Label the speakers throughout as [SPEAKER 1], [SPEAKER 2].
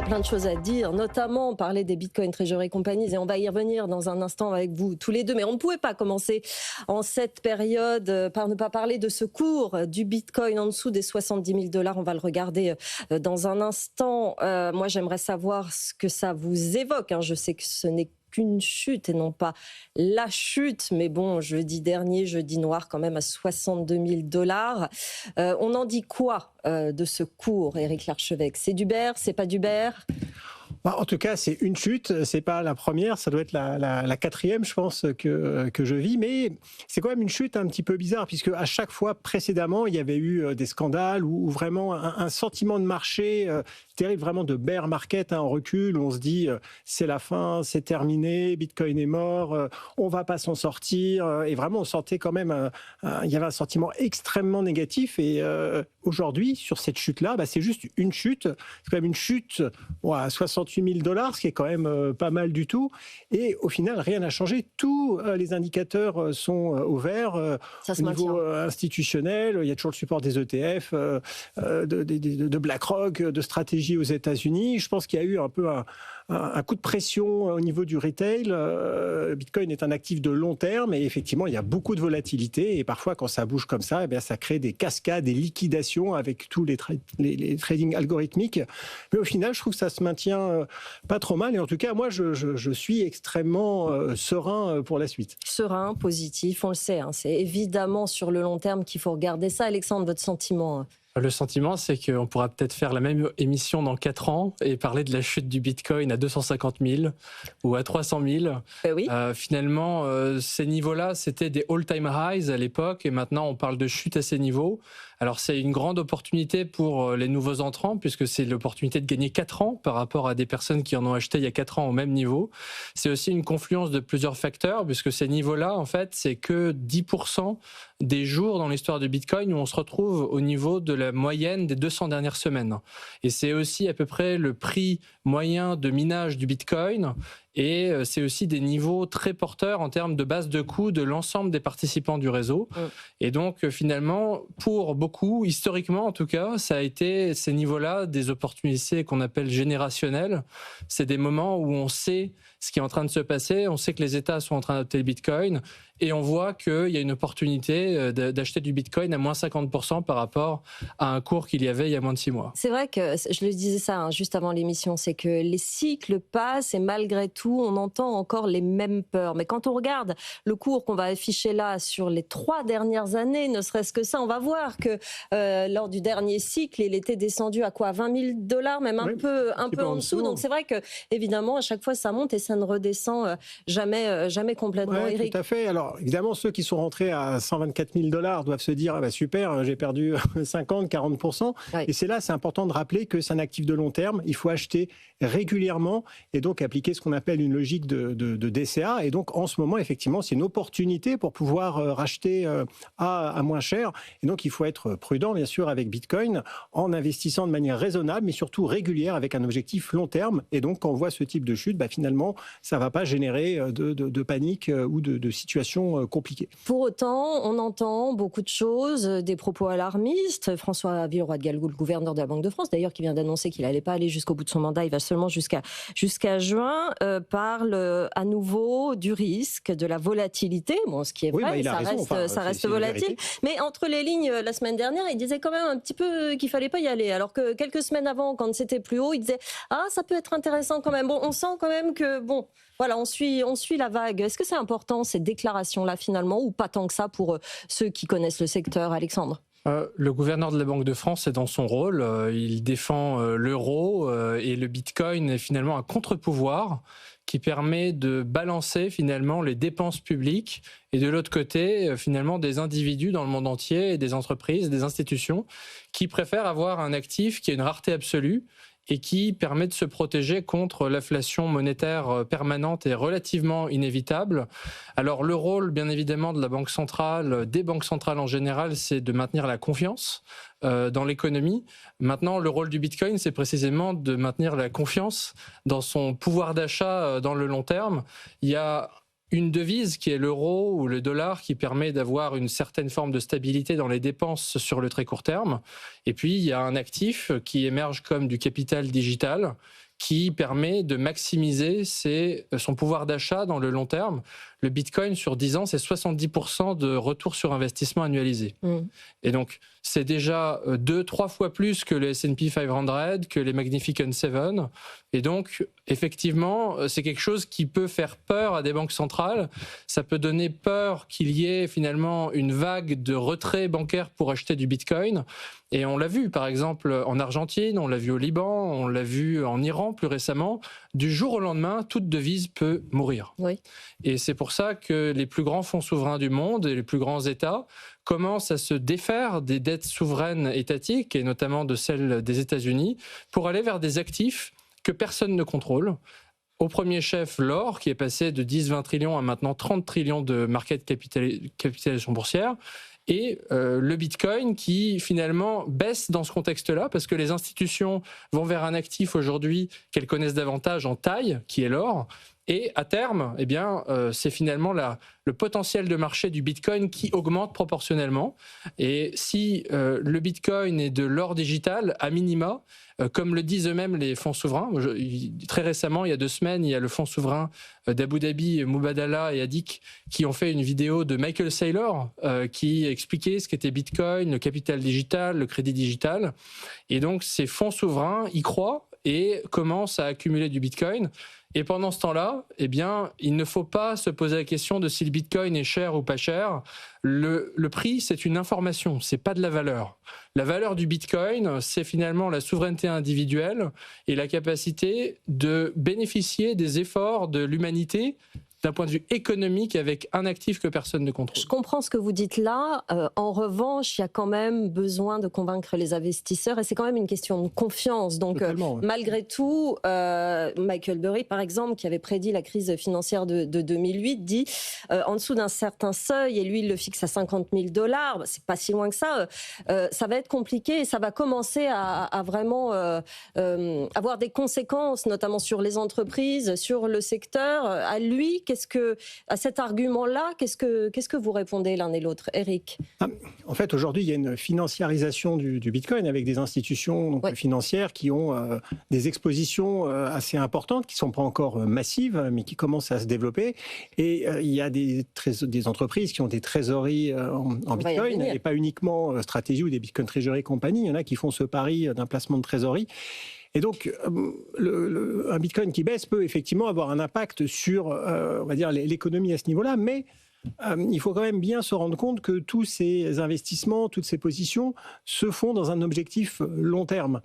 [SPEAKER 1] plein de choses à dire, notamment parler des Bitcoin Treasury Companies, et on va y revenir dans un instant avec vous tous les deux. Mais on ne pouvait pas commencer en cette période par ne pas parler de ce cours du Bitcoin en dessous des 70 000 $. On va le regarder dans un instant. Moi, j'aimerais savoir ce que ça vous évoque. Je sais que ce n'est qu'une chute et non pas la chute, mais bon, jeudi dernier, jeudi noir quand même à 62 000 $. On en dit quoi de ce cours, Éric Larchevêque? C'est du bear, c'est pas du bear?
[SPEAKER 2] En tout cas, c'est une chute, c'est pas la première, ça doit être la quatrième, je pense, que je vis, mais c'est quand même une chute un petit peu bizarre, puisque à chaque fois précédemment, il y avait eu des scandales ou vraiment un sentiment de marché terrible, vraiment de bear market, en recul, où on se dit c'est la fin, c'est terminé, Bitcoin est mort, on va pas s'en sortir, et vraiment on sentait quand même, il y avait un sentiment extrêmement négatif, et aujourd'hui, sur cette chute-là, c'est juste une chute, c'est quand même une chute à 68 000 $, ce qui est quand même pas mal du tout. Et au final, rien n'a changé. Tous les indicateurs sont au vert. Au niveau institutionnel, il y a toujours le support des ETF, de BlackRock, de stratégie aux États-Unis. Je pense qu'il y a eu un peu un coup de pression au niveau du retail. Bitcoin est un actif de long terme et effectivement, il y a beaucoup de volatilité. Et parfois, quand ça bouge comme ça, ça crée des cascades, des liquidations avec tous les trading algorithmiques. Mais au final, je trouve que ça se maintient pas trop mal. Et en tout cas, moi, je suis extrêmement serein pour la suite.
[SPEAKER 1] Serein, positif, on le sait. C'est évidemment sur le long terme qu'il faut regarder ça. Alexandre, votre sentiment?
[SPEAKER 3] Le sentiment, c'est qu'on pourra peut-être faire la même émission dans 4 ans et parler de la chute du Bitcoin à 250 000 ou à 300 000.
[SPEAKER 1] Oui.
[SPEAKER 3] Finalement, ces niveaux-là, c'était des all-time highs à l'époque et maintenant, on parle de chute à ces niveaux. Alors, c'est une grande opportunité pour les nouveaux entrants puisque c'est l'opportunité de gagner 4 ans par rapport à des personnes qui en ont acheté il y a 4 ans au même niveau. C'est aussi une confluence de plusieurs facteurs puisque ces niveaux-là, en fait, c'est que 10% des jours dans l'histoire du Bitcoin où on se retrouve au niveau de la moyenne des 200 dernières semaines. Et c'est aussi à peu près le prix moyen de minage du Bitcoin. Et c'est aussi des niveaux très porteurs en termes de base de coûts de l'ensemble des participants du réseau. Et donc, finalement, pour beaucoup, historiquement en tout cas, ça a été ces niveaux-là des opportunités qu'on appelle générationnelles. C'est des moments où on sait ce qui est en train de se passer, on sait que les États sont en train d'adopter le Bitcoin et on voit qu'il y a une opportunité d'acheter du Bitcoin à moins 50% par rapport à un cours qu'il y avait il y a moins de 6 mois.
[SPEAKER 1] C'est vrai que, je le disais ça juste avant l'émission, c'est que les cycles passent et malgré tout, on entend encore les mêmes peurs. Mais quand on regarde le cours qu'on va afficher là sur les 3 dernières années, ne serait-ce que ça, on va voir que lors du dernier cycle, il était descendu à quoi, 20 000 $, même un peu en dessous. Donc c'est vrai que évidemment, à chaque fois, ça monte et ça ne redescend jamais complètement.
[SPEAKER 2] Oui, tout à fait. Alors évidemment, ceux qui sont rentrés à 124 000 $ doivent se dire super, j'ai perdu 50-40%. Et c'est important de rappeler que c'est un actif de long terme. Il faut acheter régulièrement et donc appliquer ce qu'on appelle une logique de DCA. Et donc en ce moment, effectivement, c'est une opportunité pour pouvoir racheter à moins cher. Et donc il faut être prudent, bien sûr, avec Bitcoin en investissant de manière raisonnable, mais surtout régulière avec un objectif long terme. Et donc quand on voit ce type de chute, finalement, ça ne va pas générer de panique ou de situations compliquées.
[SPEAKER 1] Pour autant, on entend beaucoup de choses, des propos alarmistes. François Villeroy de Galgoul, le gouverneur de la Banque de France, d'ailleurs, qui vient d'annoncer qu'il n'allait pas aller jusqu'au bout de son mandat, il va seulement jusqu'à juin, parle à nouveau du risque, de la volatilité. Bon, ce qui est vrai, ça reste volatile. Mais entre les lignes, la semaine dernière, il disait quand même un petit peu qu'il ne fallait pas y aller. Alors que quelques semaines avant, quand c'était plus haut, il disait « Ah, ça peut être intéressant quand même ». Bon, on sent quand même que, voilà, on suit la vague. Est-ce que c'est important, ces déclarations-là, finalement, ou pas tant que ça pour ceux qui connaissent le secteur, Alexandre ?
[SPEAKER 3] Le gouverneur de la Banque de France est dans son rôle. Il défend l'euro et le Bitcoin est finalement un contre-pouvoir qui permet de balancer finalement les dépenses publiques et de l'autre côté, finalement, des individus dans le monde entier et des entreprises, des institutions qui préfèrent avoir un actif qui a une rareté absolue et qui permet de se protéger contre l'inflation monétaire permanente et relativement inévitable. Alors le rôle, bien évidemment, de la Banque centrale, des banques centrales en général, c'est de maintenir la confiance dans l'économie. Maintenant, le rôle du Bitcoin, c'est précisément de maintenir la confiance dans son pouvoir d'achat dans le long terme. Il y a une devise qui est l'euro ou le dollar qui permet d'avoir une certaine forme de stabilité dans les dépenses sur le très court terme. Et puis, il y a un actif qui émerge comme du capital digital qui permet de maximiser son pouvoir d'achat dans le long terme. Le Bitcoin, sur 10 ans, c'est 70% de retour sur investissement annualisé. Et donc, c'est déjà 2-3 fois plus que le S&P 500, que les Magnificent Seven. Et donc, effectivement, c'est quelque chose qui peut faire peur à des banques centrales. Ça peut donner peur qu'il y ait finalement une vague de retrait bancaire pour acheter du Bitcoin. Et on l'a vu, par exemple, en Argentine, on l'a vu au Liban, on l'a vu en Iran plus récemment. Du jour au lendemain, toute devise peut mourir.
[SPEAKER 1] Oui.
[SPEAKER 3] Et c'est pour ça que les plus grands fonds souverains du monde et les plus grands États commencent à se défaire des dettes souveraines étatiques, et notamment de celles des États-Unis, pour aller vers des actifs que personne ne contrôle. Au premier chef, l'or, qui est passé de 10-20 trillions à maintenant 30 trillions de market capitalisation boursière, et le Bitcoin qui finalement baisse dans ce contexte-là parce que les institutions vont vers un actif aujourd'hui qu'elles connaissent davantage en taille, qui est l'or. Et à terme, eh bien, c'est finalement le potentiel de marché du Bitcoin qui augmente proportionnellement. Et si le Bitcoin est de l'or digital, à minima, comme le disent eux-mêmes les fonds souverains, très récemment, il y a 2 semaines, il y a le fonds souverain d'Abu Dhabi, Mubadala et Adik, qui ont fait une vidéo de Michael Saylor qui expliquait ce qu'était Bitcoin, le capital digital, le crédit digital. Et donc, ces fonds souverains y croient et commencent à accumuler du Bitcoin. Et pendant ce temps-là, eh bien, il ne faut pas se poser la question de si le Bitcoin est cher ou pas cher. Le prix, c'est une information, c'est pas de la valeur. La valeur du Bitcoin, c'est finalement la souveraineté individuelle et la capacité de bénéficier des efforts de l'humanité d'un point de vue économique avec un actif que personne ne contrôle.
[SPEAKER 1] Je comprends ce que vous dites là. En revanche, il y a quand même besoin de convaincre les investisseurs et c'est quand même une question de confiance. Donc, malgré tout, Michael Burry, par exemple, qui avait prédit la crise financière de 2008, dit en dessous d'un certain seuil, et lui, il le fixe à $50,000, c'est pas si loin que ça, ça va être compliqué et ça va commencer à vraiment avoir des conséquences, notamment sur les entreprises, sur le secteur. À lui, à cet argument-là, qu'est-ce que vous répondez l'un et l'autre, Eric?
[SPEAKER 2] En fait, aujourd'hui, il y a une financiarisation du Bitcoin avec des institutions financières qui ont des expositions assez importantes, qui ne sont pas encore massives, mais qui commencent à se développer. Et il y a des entreprises qui ont des trésoreries en Bitcoin, et pas uniquement Stratégie ou des Bitcoin Treasury Company. Il y en a qui font ce pari d'un placement de trésorerie. Et donc, un Bitcoin qui baisse peut effectivement avoir un impact sur, on va dire, l'économie à ce niveau-là, mais il faut quand même bien se rendre compte que tous ces investissements, toutes ces positions se font dans un objectif long terme.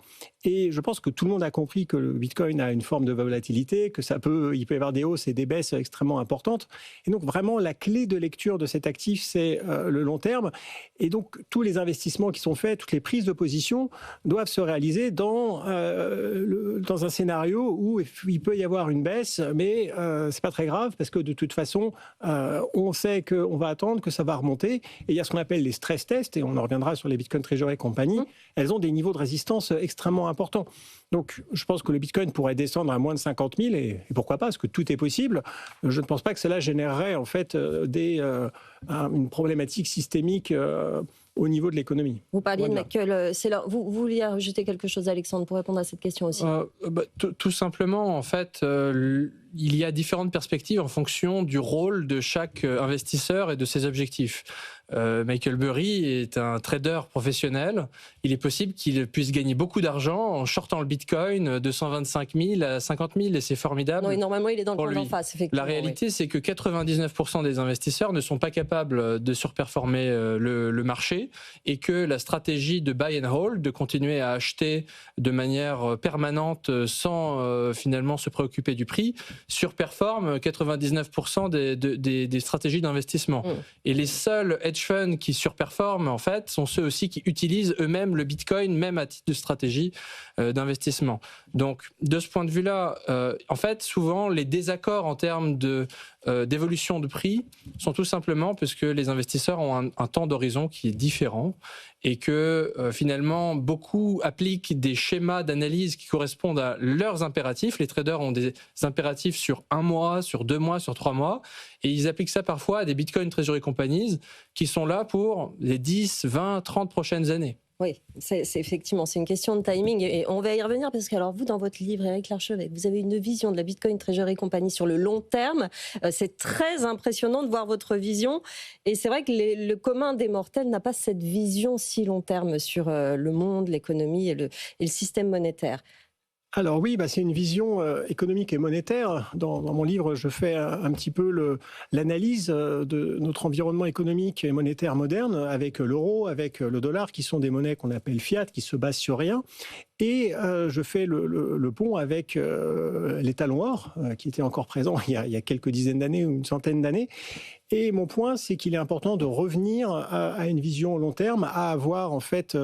[SPEAKER 2] Et je pense que tout le monde a compris que le Bitcoin a une forme de volatilité, que il peut y avoir des hausses et des baisses extrêmement importantes. Et donc vraiment, la clé de lecture de cet actif, c'est le long terme. Et donc, tous les investissements qui sont faits, toutes les prises de position doivent se réaliser dans un scénario où il peut y avoir une baisse, mais c'est pas très grave parce que de toute façon, on sait qu'on va attendre, que ça va remonter. Et il y a ce qu'on appelle les stress tests, et on en reviendra sur les Bitcoin Treasury Company. Elles ont des niveaux de résistance extrêmement importants. Donc, je pense que le Bitcoin pourrait descendre à moins de 50 000, et pourquoi pas, parce que tout est possible. Je ne pense pas que cela générerait en fait une problématique systémique au niveau de l'économie.
[SPEAKER 1] Vous parliez de Michael Saylor. Vous vouliez rajouter quelque chose, Alexandre, pour répondre à cette question aussi?
[SPEAKER 3] Tout simplement, en fait, il y a différentes perspectives en fonction du rôle de chaque investisseur et de ses objectifs. Michael Burry est un trader professionnel. Il est possible qu'il puisse gagner beaucoup d'argent en shortant le Bitcoin de 125 000 à 50 000 et c'est formidable.
[SPEAKER 1] Non, et normalement, il est dans le point d'en face, effectivement.
[SPEAKER 3] La réalité, c'est que 99% des investisseurs ne sont pas capables de surperformer le marché et que la stratégie de buy and hold, de continuer à acheter de manière permanente sans finalement se préoccuper du prix, surperforme 99% des stratégies d'investissement. Et les seuls hedge funds qui surperforment, en fait, sont ceux aussi qui utilisent eux-mêmes le Bitcoin, même à titre de stratégie d'investissement. Donc, de ce point de vue-là, en fait, souvent, les désaccords en termes d'évolution de prix sont tout simplement parce que les investisseurs ont un temps d'horizon qui est différent et que finalement beaucoup appliquent des schémas d'analyse qui correspondent à leurs impératifs. Les traders ont des impératifs sur 1 mois, sur 2 mois, sur 3 mois et ils appliquent ça parfois à des Bitcoin Treasury Companies qui sont là pour les 10, 20, 30 prochaines années.
[SPEAKER 1] Oui, c'est effectivement, c'est une question de timing et on va y revenir parce que alors vous, dans votre livre, Éric Larchevêque, vous avez une vision de la Bitcoin Treasury Company sur le long terme. C'est très impressionnant de voir votre vision et c'est vrai que le commun des mortels n'a pas cette vision si long terme sur le monde, l'économie et le système monétaire.
[SPEAKER 2] Alors oui, c'est une vision économique et monétaire. Dans mon livre, je fais un petit peu l'analyse de notre environnement économique et monétaire moderne avec l'euro, avec le dollar, qui sont des monnaies qu'on appelle fiat, qui se basent sur rien. Et je fais le pont avec l'étalon or, qui était encore présent il y a quelques dizaines d'années ou une centaine d'années. Et mon point, c'est qu'il est important de revenir à une vision long terme, à avoir en fait,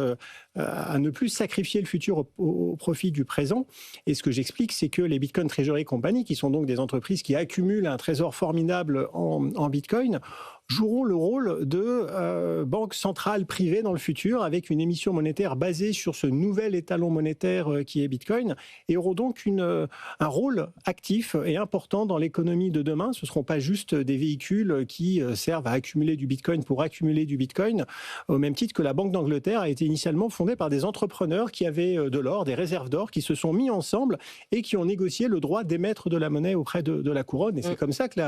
[SPEAKER 2] à ne plus sacrifier le futur au profit du présent. Et ce que j'explique, c'est que les Bitcoin Treasury Company, qui sont donc des entreprises qui accumulent un trésor formidable en Bitcoin, joueront le rôle de banque centrale privée dans le futur avec une émission monétaire basée sur ce nouvel étalon monétaire qui est Bitcoin et auront donc un rôle actif et important dans l'économie de demain. Ce ne seront pas juste des véhicules qui servent à accumuler du Bitcoin pour accumuler du Bitcoin, au même titre que la Banque d'Angleterre a été initialement fondée par des entrepreneurs qui avaient de l'or, des réserves d'or, qui se sont mis ensemble et qui ont négocié le droit d'émettre de la monnaie auprès de la couronne. Et c'est comme ça que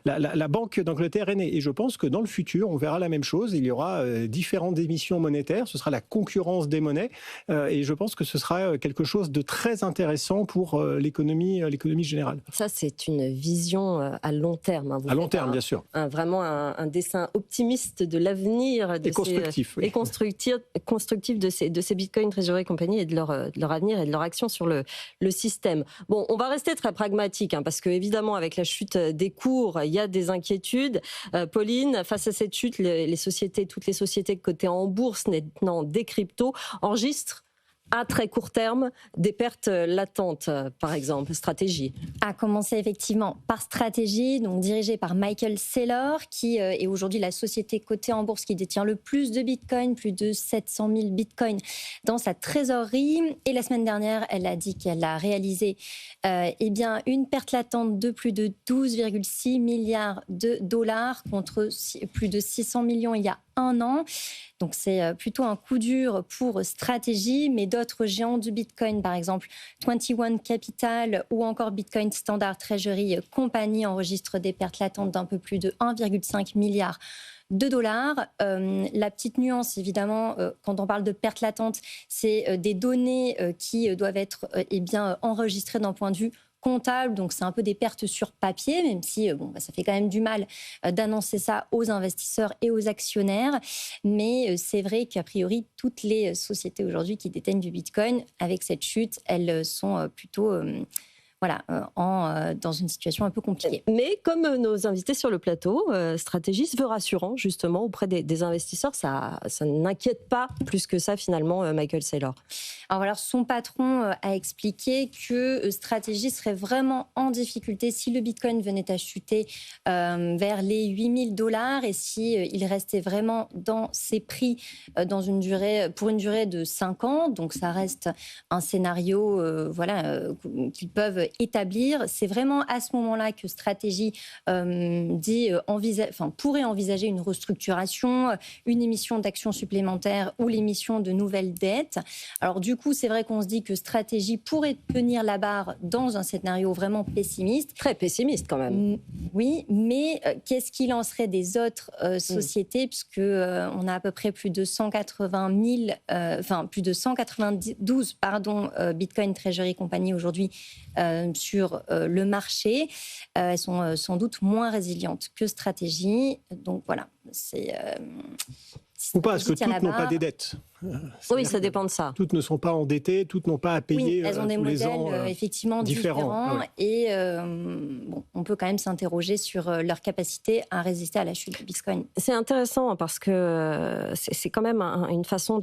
[SPEAKER 2] la Banque d'Angleterre est née. Et je pense que dans le futur, on verra la même chose. Il y aura différentes émissions monétaires. Ce sera la concurrence des monnaies. Et je pense que ce sera quelque chose de très intéressant pour l'économie générale.
[SPEAKER 1] Ça, c'est une vision à long terme. Hein.
[SPEAKER 2] À long terme, bien sûr.
[SPEAKER 1] Vraiment un dessin optimiste de l'avenir.
[SPEAKER 2] Et constructif.
[SPEAKER 1] Et constructif de ces Bitcoin Treasury Company et de leur avenir et de leur action sur le système. Bon, on va rester très pragmatique, parce que évidemment, avec la chute des cours, il y a des inquiétudes. Pauline, face à cette chute, toutes les sociétés cotées en bourse, maintenant des cryptos, enregistrent à très court terme des pertes latentes, par exemple, Stratégie.
[SPEAKER 4] A commencé effectivement par Stratégie, donc dirigée par Michael Saylor, qui est aujourd'hui la société cotée en bourse qui détient le plus de Bitcoin, plus de 700 000 Bitcoins dans sa trésorerie. Et la semaine dernière, elle a dit qu'elle a réalisé une perte latente de plus de 12,6 milliards de dollars contre plus de 600 millions il y a un an. Donc c'est plutôt un coup dur pour Stratégie, mais d'autres géants du Bitcoin, par exemple 21 Capital ou encore Bitcoin Standard Treasury Company enregistrent des pertes latentes d'un peu plus de 1,5 milliard de dollars. La petite nuance, évidemment, quand on parle de pertes latentes, c'est des données qui doivent être enregistrées d'un point de vue comptable, donc c'est un peu des pertes sur papier, même si ça fait quand même du mal d'annoncer ça aux investisseurs et aux actionnaires. Mais c'est vrai qu'a priori, toutes les sociétés aujourd'hui qui détiennent du Bitcoin, avec cette chute, elles sont plutôt dans une situation un peu compliquée.
[SPEAKER 1] Mais comme nos invités sur le plateau, Stratégie se veut rassurant justement auprès des investisseurs. Ça n'inquiète pas plus que ça finalement Michael Saylor.
[SPEAKER 4] Alors son patron a expliqué que Stratégie serait vraiment en difficulté si le Bitcoin venait à chuter vers les 8 000 $ et si il restait vraiment dans ces prix pour une durée de 5 ans. Donc ça reste un scénario qu'ils peuvent établir. C'est vraiment à ce moment-là que Stratégie pourrait envisager une restructuration, une émission d'actions supplémentaires ou l'émission de nouvelles dettes. Alors du coup, c'est vrai qu'on se dit que Stratégie pourrait tenir la barre dans un scénario vraiment pessimiste.
[SPEAKER 1] Très pessimiste quand même.
[SPEAKER 4] Oui, mais qu'est-ce qui lancerait des autres sociétés, puisque on a à peu près plus de 192 Bitcoin Treasury Company aujourd'hui sur le marché. Elles sont sans doute moins résilientes que Stratégie. Donc voilà, c'est...
[SPEAKER 2] Ou pas, parce que toutes n'ont pas des dettes.
[SPEAKER 1] Oui, ça dépend de ça.
[SPEAKER 2] Toutes ne sont pas endettées, toutes n'ont pas à payer
[SPEAKER 4] elles ont des modèles effectivement différents.
[SPEAKER 2] Ouais.
[SPEAKER 4] Et on peut quand même s'interroger sur leur capacité à résister à la chute du Bitcoin.
[SPEAKER 1] C'est intéressant parce que c'est quand même une façon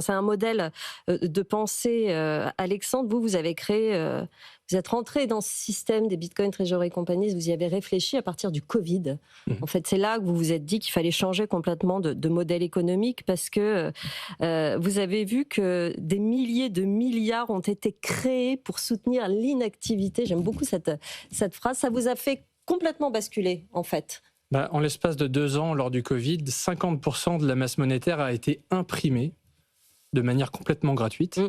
[SPEAKER 1] c'est un modèle de pensée. Alexandre, vous avez créé... Vous êtes rentré dans ce système des Bitcoin Treasury Companies, vous y avez réfléchi à partir du Covid. En fait, c'est là que vous vous êtes dit qu'il fallait changer complètement de modèle économique parce que vous avez vu que des milliers de milliards ont été créés pour soutenir l'inactivité. J'aime beaucoup cette phrase. Ça vous a fait complètement basculer, en fait.
[SPEAKER 3] En l'espace de 2 ans, lors du Covid, 50% de la masse monétaire a été imprimée. de manière complètement gratuite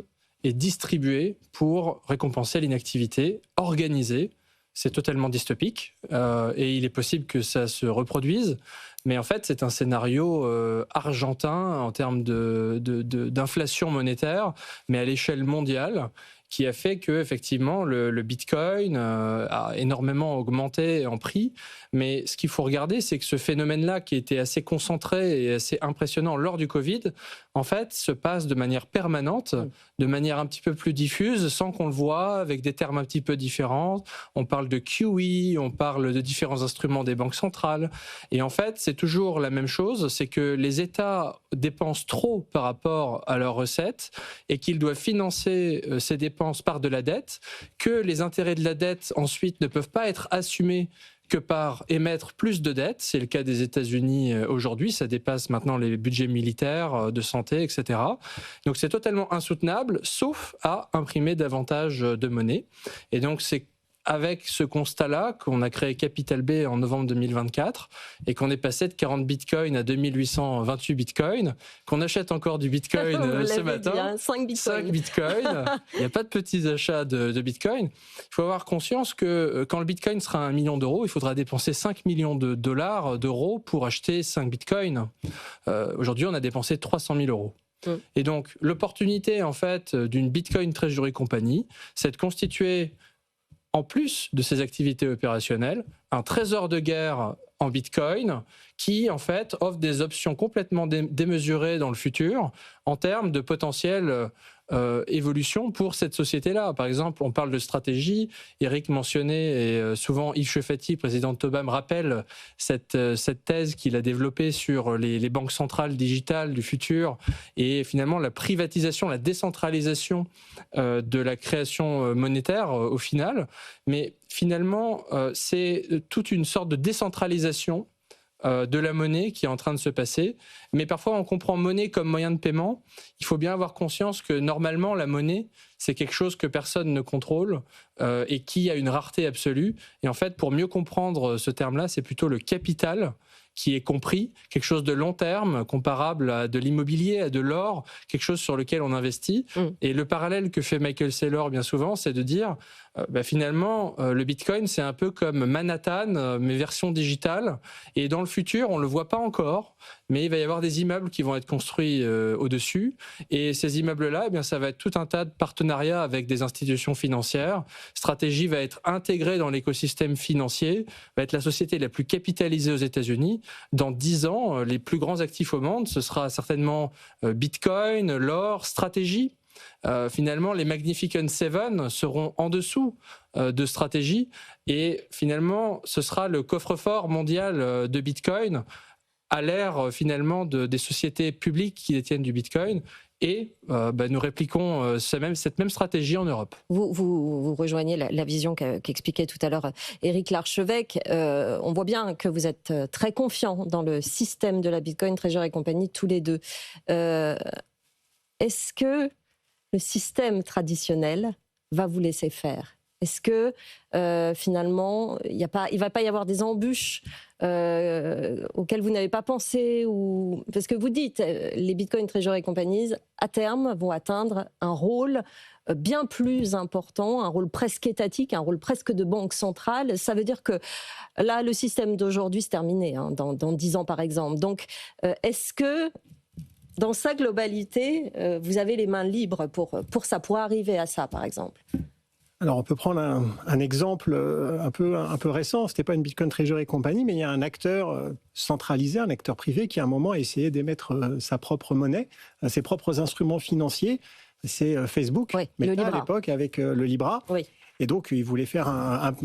[SPEAKER 3] et distribuée pour récompenser l'inactivité, organisée. C'est totalement dystopique et il est possible que ça se reproduise. Mais en fait, c'est un scénario argentin en termes d'inflation monétaire, mais à l'échelle mondiale, qui a fait que effectivement le Bitcoin a énormément augmenté en prix. Mais ce qu'il faut regarder, c'est que ce phénomène-là, qui était assez concentré et assez impressionnant lors du Covid, en fait, se passe de manière permanente, de manière un petit peu plus diffuse, sans qu'on le voit, avec des termes un petit peu différents. On parle de QE, on parle de différents instruments des banques centrales. Et en fait, c'est toujours la même chose, c'est que les États dépensent trop par rapport à leurs recettes et qu'ils doivent financer ces dépenses par de la dette, que les intérêts de la dette ensuite ne peuvent pas être assumés que par émettre plus de dettes. C'est le cas des États-Unis aujourd'hui, ça dépasse maintenant les budgets militaires, de santé, etc. Donc c'est totalement insoutenable, sauf à imprimer davantage de monnaie. Et donc c'est avec ce constat-là qu'on a créé Capital B en novembre 2024 et qu'on est passé de 40 bitcoins à 2828 bitcoins, qu'on achète encore du bitcoin ce matin.
[SPEAKER 1] Dit, hein, 5 bitcoins.
[SPEAKER 3] 5 bitcoins. Il n'y a pas de petits achats de bitcoin. Il faut avoir conscience que quand le bitcoin sera à 1 million d'euros, il faudra dépenser 5 millions d'euros pour acheter 5 bitcoins. Aujourd'hui, on a dépensé 300 000 euros. Et donc, l'opportunité en fait d'une Bitcoin Treasury Company, c'est de constituer, en plus de ces activités opérationnelles, un trésor de guerre en Bitcoin qui, en fait, offre des options complètement démesurées dans le futur en termes de potentiel évolution pour cette société-là. Par exemple, on parle de stratégie. Eric mentionnait, et souvent Yves Chefati, président de Tobam, rappelle cette thèse qu'il a développée sur les banques centrales digitales du futur et finalement la privatisation, la décentralisation de la création monétaire au final. Mais finalement, c'est toute une sorte de décentralisation de la monnaie qui est en train de se passer. Mais parfois, on comprend monnaie comme moyen de paiement. Il faut bien avoir conscience que normalement, la monnaie, c'est quelque chose que personne ne contrôle et qui a une rareté absolue. Et en fait, pour mieux comprendre ce terme-là, c'est plutôt le capital qui est compris, quelque chose de long terme, comparable à de l'immobilier, à de l'or, quelque chose sur lequel on investit. Et le parallèle que fait Michael Saylor bien souvent, c'est de dire, finalement, le Bitcoin, c'est un peu comme Manhattan, mais version digitale. Et dans le futur, on ne le voit pas encore, mais il va y avoir des immeubles qui vont être construits au-dessus. Et ces immeubles-là, eh bien, ça va être tout un tas de partenariats avec des institutions financières. Stratégie va être intégrée dans l'écosystème financier, va être la société la plus capitalisée aux États-Unis. Dans 10 ans, les plus grands actifs au monde, ce sera certainement Bitcoin, l'or, stratégie. Finalement, les Magnificent Seven seront en dessous de stratégie. Et finalement, ce sera le coffre-fort mondial de Bitcoin à l'ère finalement des sociétés publiques qui détiennent du Bitcoin. Et nous répliquons cette même stratégie en Europe.
[SPEAKER 1] Vous rejoignez la vision qu'expliquait tout à l'heure Éric Larchevêque. On voit bien que vous êtes très confiants dans le système de la Bitcoin Treasury Company, tous les deux. Est-ce que le système traditionnel va vous laisser faire ? Est-ce que finalement, il ne va pas y avoir des embûches auxquelles vous n'avez pas pensé Parce que vous dites, les Bitcoin Treasury Companies, à terme, vont atteindre un rôle bien plus important, un rôle presque étatique, un rôle presque de banque centrale. Ça veut dire que là, le système d'aujourd'hui, c'est terminé, hein, dans 10 ans par exemple. Donc, est-ce que dans sa globalité, vous avez les mains libres pour ça, pour arriver à ça, par exemple ?
[SPEAKER 2] Alors, on peut prendre un exemple un peu récent. C'était pas une Bitcoin Treasury Company, mais il y a un acteur centralisé, un acteur privé qui, à un moment, a essayé d'émettre sa propre monnaie, ses propres instruments financiers. C'est Facebook,
[SPEAKER 1] oui,
[SPEAKER 2] mais à l'époque avec le Libra.
[SPEAKER 1] Oui.
[SPEAKER 2] Et donc, il voulait faire un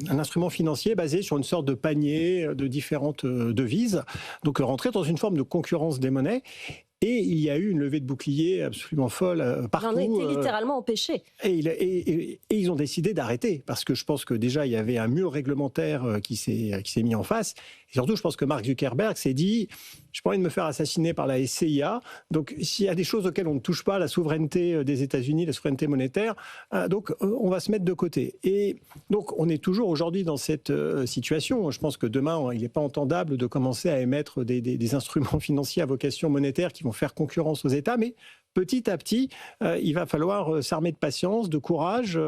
[SPEAKER 2] instrument financier basé sur une sorte de panier de différentes devises. Donc, rentrer dans une forme de concurrence des monnaies. Et il y a eu une levée de boucliers absolument folle partout.
[SPEAKER 1] On a été littéralement empêchés.
[SPEAKER 2] Et ils ont décidé d'arrêter, parce que je pense que déjà, il y avait un mur réglementaire qui s'est mis en face. Et surtout, je pense que Mark Zuckerberg s'est dit, je n'ai pas envie de me faire assassiner par la SCIA. Donc, s'il y a des choses auxquelles on ne touche pas, la souveraineté des États-Unis, la souveraineté monétaire, donc on va se mettre de côté. Et donc, on est toujours aujourd'hui dans cette situation. Je pense que demain, il n'est pas entendable de commencer à émettre des instruments financiers à vocation monétaire qui vont faire concurrence aux États, mais petit à petit, il va falloir s'armer de patience, de courage,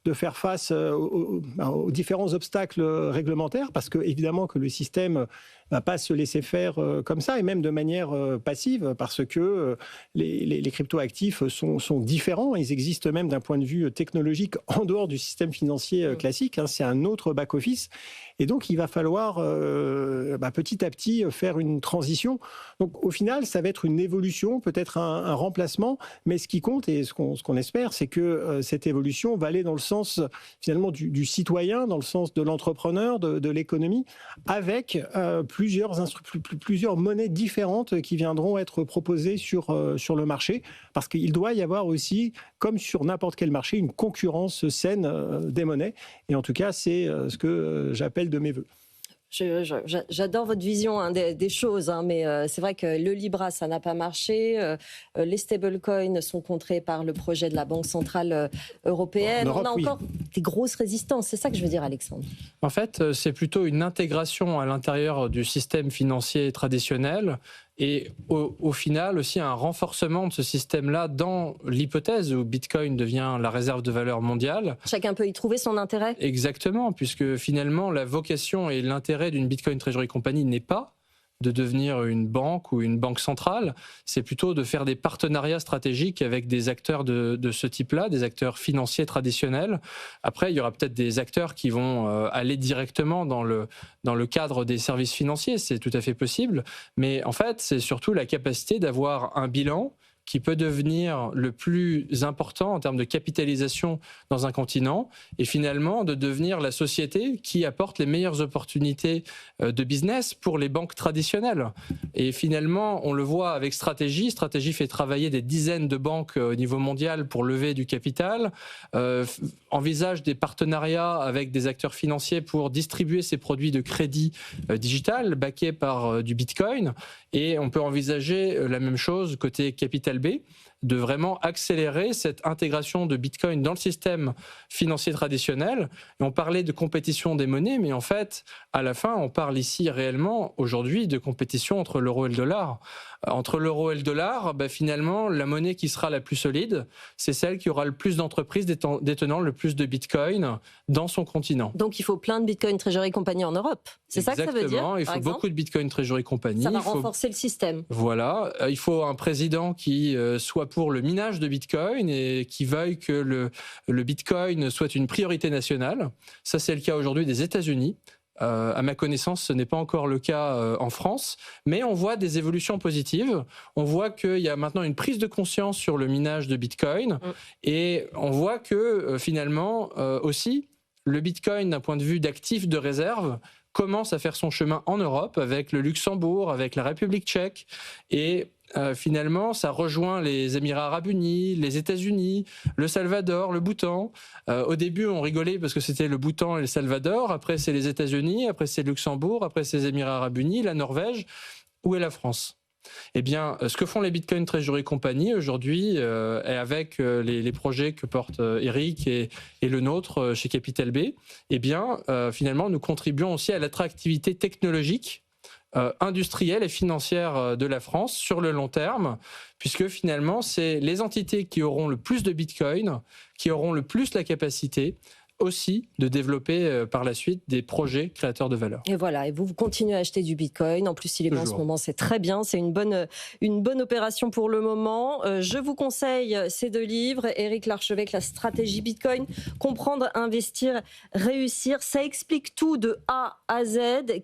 [SPEAKER 2] de faire face aux différents obstacles réglementaires, parce que évidemment que le système va pas se laisser faire comme ça, et même de manière passive, parce que les cryptoactifs sont différents. Ils existent même d'un point de vue technologique en dehors du système financier classique. C'est un autre back-office. Et donc, il va falloir petit à petit faire une transition. Donc, au final, ça va être une évolution, peut-être un remplacement. Mais ce qui compte, et ce qu'on espère, c'est que cette évolution va aller dans le sens, finalement, du citoyen, dans le sens de l'entrepreneur, de l'économie, avec plusieurs monnaies différentes qui viendront être proposées sur le marché, parce qu'il doit y avoir aussi, comme sur n'importe quel marché, une concurrence saine des monnaies. Et en tout cas, c'est ce que j'appelle de mes voeux.
[SPEAKER 1] J'adore votre vision des choses, mais c'est vrai que le Libra, ça n'a pas marché. Les stablecoins sont contrés par le projet de la Banque centrale européenne. On a encore des grosses résistances. C'est ça que je veux dire, Alexandre.
[SPEAKER 3] En fait, c'est plutôt une intégration à l'intérieur du système financier traditionnel et au final aussi un renforcement de ce système-là dans l'hypothèse où Bitcoin devient la réserve de valeur mondiale.
[SPEAKER 1] Chacun peut y trouver son intérêt.
[SPEAKER 3] Exactement, puisque finalement la vocation et l'intérêt d'une Bitcoin Treasury Company n'est pas de devenir une banque ou une banque centrale, c'est plutôt de faire des partenariats stratégiques avec des acteurs de ce type-là, des acteurs financiers traditionnels. Après, il y aura peut-être des acteurs qui vont aller directement dans le cadre des services financiers, c'est tout à fait possible, mais en fait, c'est surtout la capacité d'avoir un bilan qui peut devenir le plus important en termes de capitalisation dans un continent et finalement de devenir la société qui apporte les meilleures opportunités de business pour les banques traditionnelles. Et finalement, on le voit avec Stratégie. Stratégie fait travailler des dizaines de banques au niveau mondial pour lever du capital, envisage des partenariats avec des acteurs financiers pour distribuer ces produits de crédit digital backés par du Bitcoin. Et on peut envisager la même chose côté Capital B, de vraiment accélérer cette intégration de Bitcoin dans le système financier traditionnel. Et on parlait de compétition des monnaies, mais en fait, à la fin, on parle ici réellement, aujourd'hui, de compétition entre l'euro et le dollar. Entre l'euro et le dollar, finalement, la monnaie qui sera la plus solide, c'est celle qui aura le plus d'entreprises détenant le plus de Bitcoin dans son continent.
[SPEAKER 1] Donc il faut plein de Bitcoin Treasury Company en Europe. C'est ça que ça veut dire?
[SPEAKER 3] Exactement, il faut beaucoup de Bitcoin Treasury Company.
[SPEAKER 1] Ça va renforcer le système.
[SPEAKER 3] Voilà, il faut un président qui soit pour le minage de Bitcoin et qui veuille que le Bitcoin soit une priorité nationale. Ça, c'est le cas aujourd'hui des États-Unis. À ma connaissance, ce n'est pas encore le cas en France, mais on voit des évolutions positives. On voit qu'il y a maintenant une prise de conscience sur le minage de Bitcoin et on voit que finalement aussi le Bitcoin, d'un point de vue d'actif de réserve, commence à faire son chemin en Europe avec le Luxembourg, avec la République tchèque et finalement, ça rejoint les Émirats arabes unis, les États-Unis, le Salvador, le Bhoutan. Au début, on rigolait parce que c'était le Bhoutan et le Salvador. Après, c'est les États-Unis. Après, c'est le Luxembourg. Après, c'est les Émirats arabes unis, la Norvège. Où est la France? Eh bien, ce que font les Bitcoin Treasury Company aujourd'hui, et avec les projets que porte Eric et le nôtre chez Capital B, eh bien, finalement, nous contribuons aussi à l'attractivité technologique industrielle et financière de la France sur le long terme, puisque finalement, c'est les entités qui auront le plus de Bitcoin, qui auront le plus la capacité aussi de développer par la suite des projets créateurs de valeur.
[SPEAKER 1] Et voilà, et vous continuez à acheter du Bitcoin. En plus, il est bon en ce moment, c'est très bien. C'est une bonne opération pour le moment. Je vous conseille ces deux livres. Éric Larchevêque, La stratégie Bitcoin. Comprendre, investir, réussir. Ça explique tout de A à Z.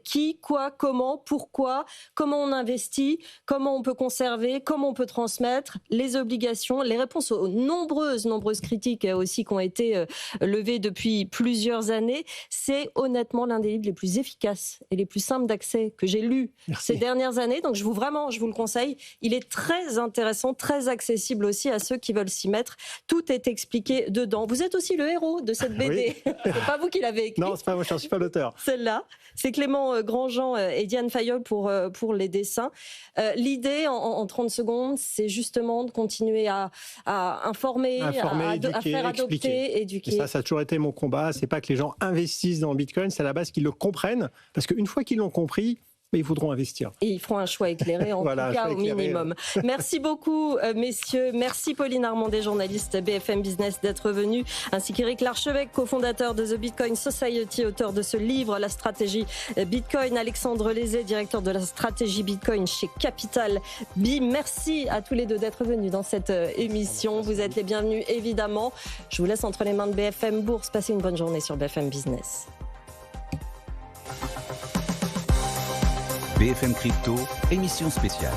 [SPEAKER 1] Qui, quoi, comment, pourquoi, comment on investit, comment on peut conserver, comment on peut transmettre, les obligations, les réponses aux nombreuses critiques aussi qui ont été levées depuis plusieurs années. C'est honnêtement l'un des livres les plus efficaces et les plus simples d'accès que j'ai lus ces dernières années. Donc je vous le conseille. Il est très intéressant, très accessible aussi à ceux qui veulent s'y mettre. Tout est expliqué dedans. Vous êtes aussi le héros de cette BD. Oui. C'est pas vous qui l'avez écrit.
[SPEAKER 2] Non, c'est pas moi, je ne suis pas l'auteur.
[SPEAKER 1] Celle-là, c'est Clément Grandjean et Diane Fayolle pour les dessins. L'idée, en 30 secondes, c'est justement de continuer à informer,
[SPEAKER 2] éduquer,
[SPEAKER 1] à faire adopter, éduquer.
[SPEAKER 2] Et ça a toujours été mon combat. C'est pas que les gens investissent dans le Bitcoin, c'est à la base qu'ils le comprennent. Parce qu'une fois qu'ils l'ont compris, mais ils voudront investir.
[SPEAKER 1] Et ils feront un choix éclairé, en
[SPEAKER 2] voilà,
[SPEAKER 1] tout cas, au minimum. Merci beaucoup, messieurs. Merci Pauline Armandet, journaliste BFM Business, d'être venue, ainsi qu'Éric Larchevêque, cofondateur de The Bitcoin Society, auteur de ce livre, La stratégie Bitcoin. Alexandre Lézé, directeur de la stratégie Bitcoin chez Capital B. Merci à tous les deux d'être venus dans cette émission. Vous êtes les bienvenus, évidemment. Je vous laisse entre les mains de BFM Bourse. Passez une bonne journée sur BFM Business.
[SPEAKER 5] BFM Crypto, émission spéciale.